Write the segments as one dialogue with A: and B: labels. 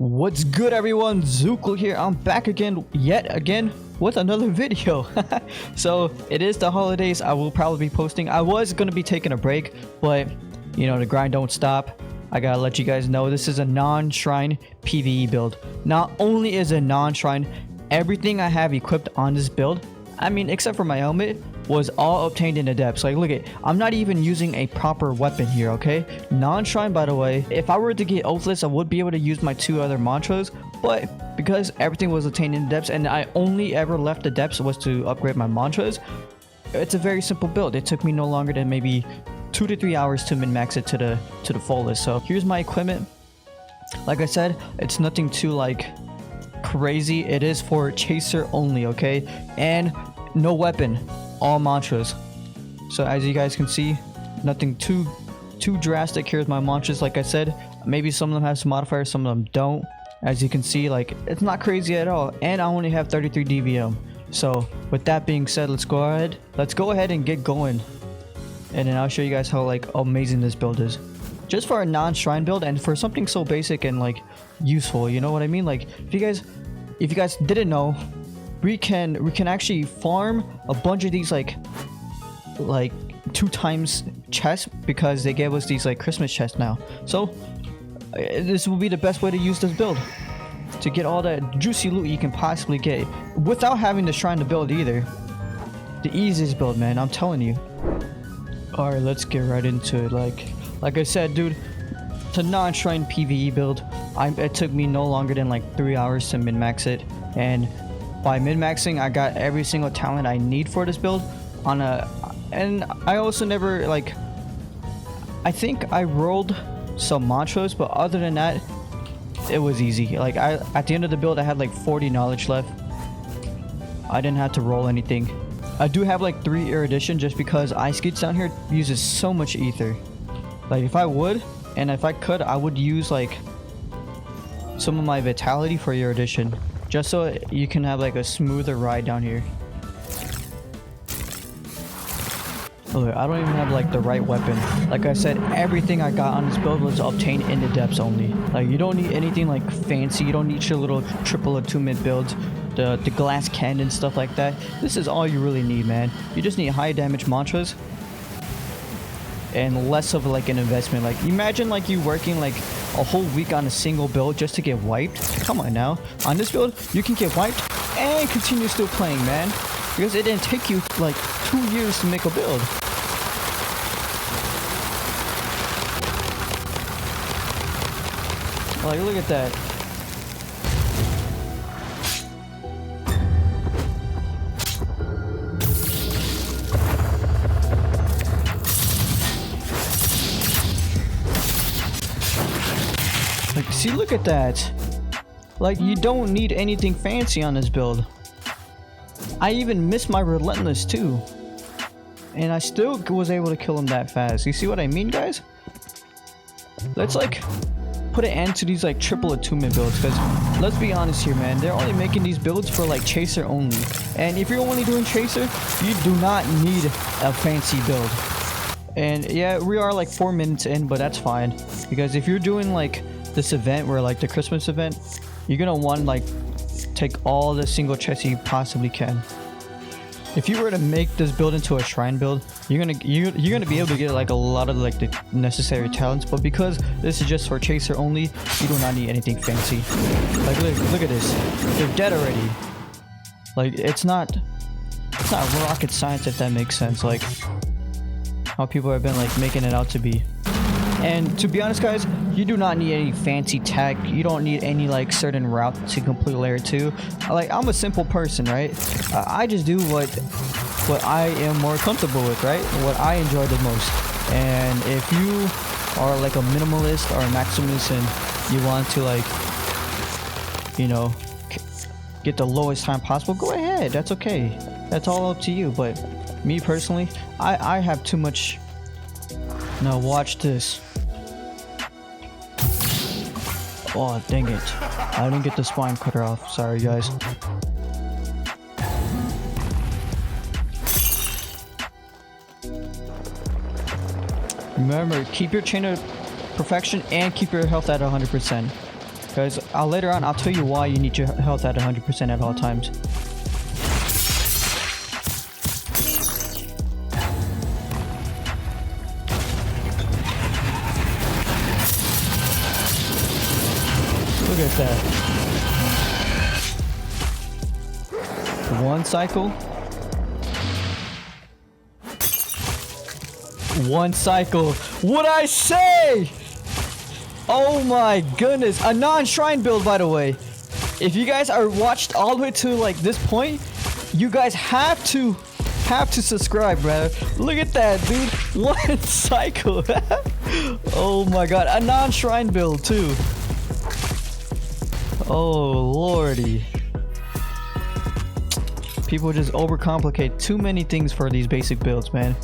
A: What's good, everyone? Zookle here. I'm back yet again with another video. So it is the holidays. I will probably be posting. I was gonna be taking a break, but you know, the grind don't stop. I gotta let you guys know this is a non-shrine PVE build. Not only is it non-shrine, everything I have equipped on this build, I mean except for my helmet, was all obtained in the depths. Like, look at, I'm not even using a proper weapon here, okay? Non-shrine, by the way. If I were to get oathless, I would be able to use my two other mantras, but because everything was obtained in the depths and I only ever left the depths was to upgrade my mantras, it's a very simple build. It took me no longer than maybe 2 to 3 hours to min-max it to the fullest. So here's my equipment. Like I said, it's nothing too like crazy. It is for chaser only, okay? And no weapon, all mantras. So as you guys can see, nothing too drastic. Here's my mantras. Like I said, maybe some of them have some modifiers, some of them don't. As you can see, like, it's not crazy at all, and I only have 33 DVM. So with that being said, let's go ahead and get going, and then I'll show you guys how like amazing this build is, just for a non-shrine build and for something so basic and like useful. You know what I mean? Like, if you guys didn't know, we can actually farm a bunch of these like 2 times chests, because they gave us these like Christmas chests now. So this will be the best way to use this build, to get all that juicy loot you can possibly get without having to shrine to build either. The easiest build, man, I'm telling you. All right, let's get right into it. Like I said, dude, it's a non-shrine PVE build. It took me no longer than like 3 hours to min-max it, and by min-maxing I got every single talent I need for this build and I also never, like, I think I rolled some mantras, but other than that it was easy. Like, at the end of the build I had like 40 knowledge left. I didn't have to roll anything. I do have like 3 erudition just because Ice Gates down here uses so much ether. Like, if I could, I would use like some of my vitality for erudition, just so you can have like a smoother ride down here. Okay, I don't even have like the right weapon. Like I said, everything I got on this build was obtained in the depths only. Like, you don't need anything like fancy. You don't need your little triple attunement builds, the glass cannon, stuff like that. This is all you really need, man. You just need high damage mantras and less of like an investment. Like, imagine like you working like a whole week on a single build just to get wiped. Come on now. On this build, you can get wiped and continue still playing, man, because it didn't take you like 2 years to make a build. Like, look at that. Like, see, look at that. Like, you don't need anything fancy on this build. I even missed my relentless too, and I still was able to kill him that fast. You see what I mean, guys? Let's like put an end to these like triple attunement builds, because let's be honest here, man, they're only making these builds for like chaser only, and if you're only doing chaser, you do not need a fancy build. And yeah, we are like 4 minutes in, but that's fine, because if you're doing like this event where like the Christmas event, you're gonna want like take all the single chests you possibly can. If you were to make this build into a shrine build, you're gonna be able to get like a lot of like the necessary talents, but because this is just for chaser only, you do not need anything fancy. Like, look at this, they're dead already. Like, it's not rocket science, if that makes sense, like how people have been like making it out to be. And to be honest, guys, you do not need any fancy tech. You don't need any like certain route to complete layer 2. Like, I'm a simple person, right? I just do what I am more comfortable with, right? What I enjoy the most. And if you are like a minimalist or a maximalist and you want to, like, you know, get the lowest time possible, go ahead. That's okay. That's all up to you. But me personally, I have too much. Now watch this. Oh, dang it. I didn't get the spine cutter off. Sorry, guys. Remember, keep your chain of perfection and keep your health at 100%. Guys, later on I'll tell you why you need your health at 100% at all times. Look at that. One cycle. One cycle. What'd I say? Oh my goodness. A non-shrine build, by the way. If you guys are watched all the way to like this point, you guys have to subscribe, brother. Look at that, dude. One cycle. Oh my god. A non-shrine build too. Oh lordy. People just overcomplicate too many things for these basic builds, man.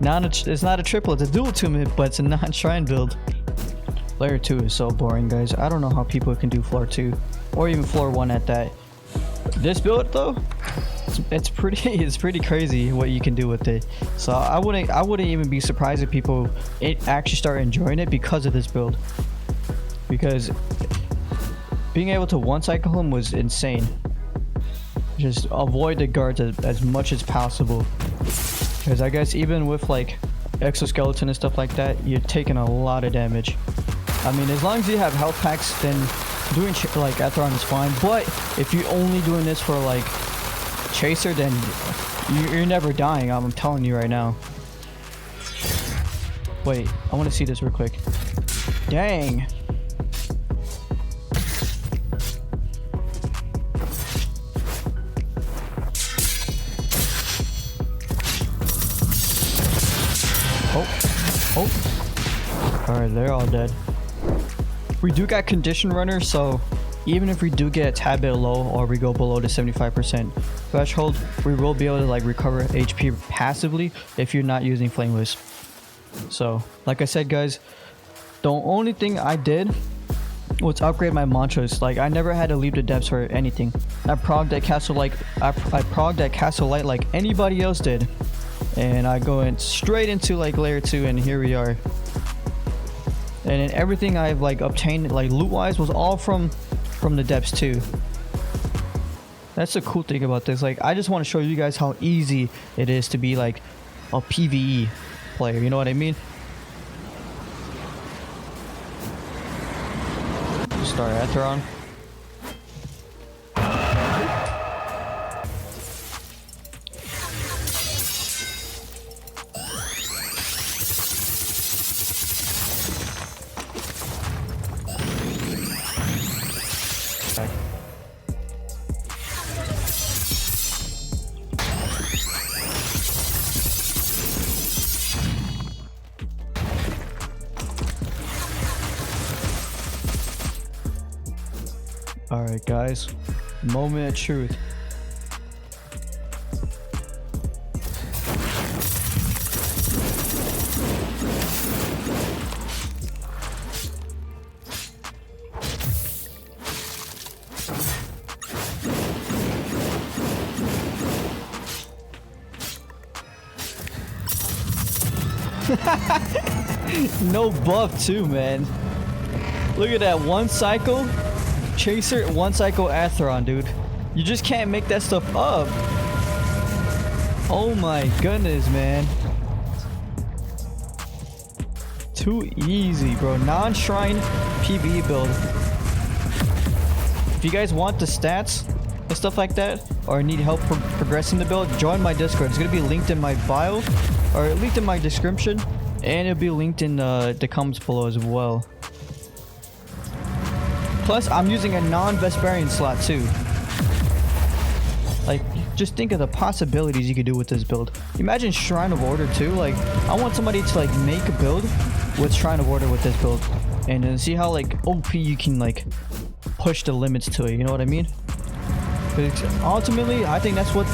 A: It's not a triple, it's a dual tomb, but it's a non-shrine build. Layer 2 is so boring, guys. I don't know how people can do floor 2 or even floor 1 at that. This build though, it's pretty crazy what you can do with it. So I wouldn't even be surprised if people actually start enjoying it because of this build. Because being able to one cycle him was insane. Just avoid the guards as much as possible. Because I guess even with like exoskeleton and stuff like that, you're taking a lot of damage. I mean, as long as you have health packs, then doing like Atheron is fine. But if you're only doing this for like Chaser, then you're never dying. I'm telling you right now. Wait, I want to see this real quick. Dang. Oh. Alright, they're all dead. We do got condition runner, so even if we do get a tad bit low or we go below the 75% threshold, we will be able to like recover HP passively if you're not using flame wisp. So like I said, guys, the only thing I did was upgrade my mantras. Like I never had to leave the depths for anything. I progged at castle like I progged at castle light like anybody else did. And I go in straight into like layer 2, and here we are. And then everything I've like obtained like loot wise was all from the depths too. That's the cool thing about this. Like I just want to show you guys how easy it is to be like a PVE player, you know what I mean? Start Atheron. Alright guys, moment of truth. No buff too, man. Look at that, one cycle Chaser, one cycle Atheron, dude. You just can't make that stuff up. Oh my goodness, man. Too easy, bro. Non-shrine PvE build. If you guys want the stats and stuff like that, or need help progressing the build, join my Discord. It's gonna be linked in my bio, or linked in my description, and it'll be linked in the comments below as well. Plus, I'm using a non-Vesperian slot too. Like, just think of the possibilities you could do with this build. Imagine Shrine of Order too. Like, I want somebody to like make a build with Shrine of Order with this build, and then see how like OP you can like push the limits to it. You know what I mean? But ultimately, I think that's what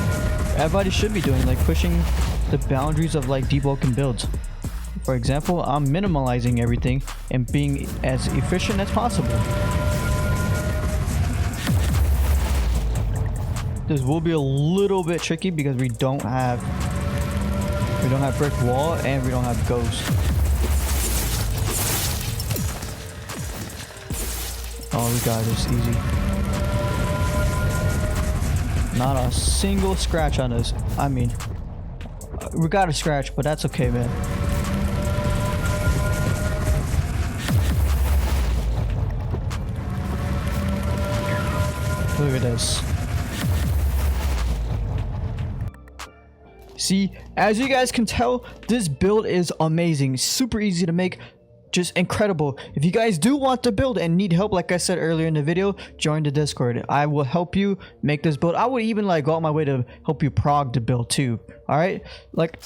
A: everybody should be doing, like pushing the boundaries of like Deepwoken builds. For example, I'm minimalizing everything and being as efficient as possible. This will be a little bit tricky because we don't have brick wall and we don't have ghost. Oh, we got this easy. Not a single scratch on us. I mean, we got a scratch, but that's okay, man. Look at this. See, as you guys can tell, this build is amazing. Super easy to make. Just incredible. If you guys do want to build and need help, like I said earlier in the video, join the Discord. I will help you make this build. I would even like go out my way to help you prog the build too. All right, like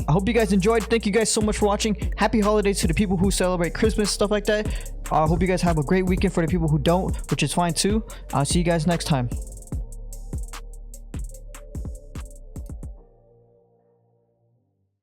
A: I hope you guys enjoyed. Thank you guys so much for watching. Happy holidays to the people who celebrate Christmas, stuff like that. I hope you guys have a great weekend. For the people who don't, which is fine too, I'll see you guys next time.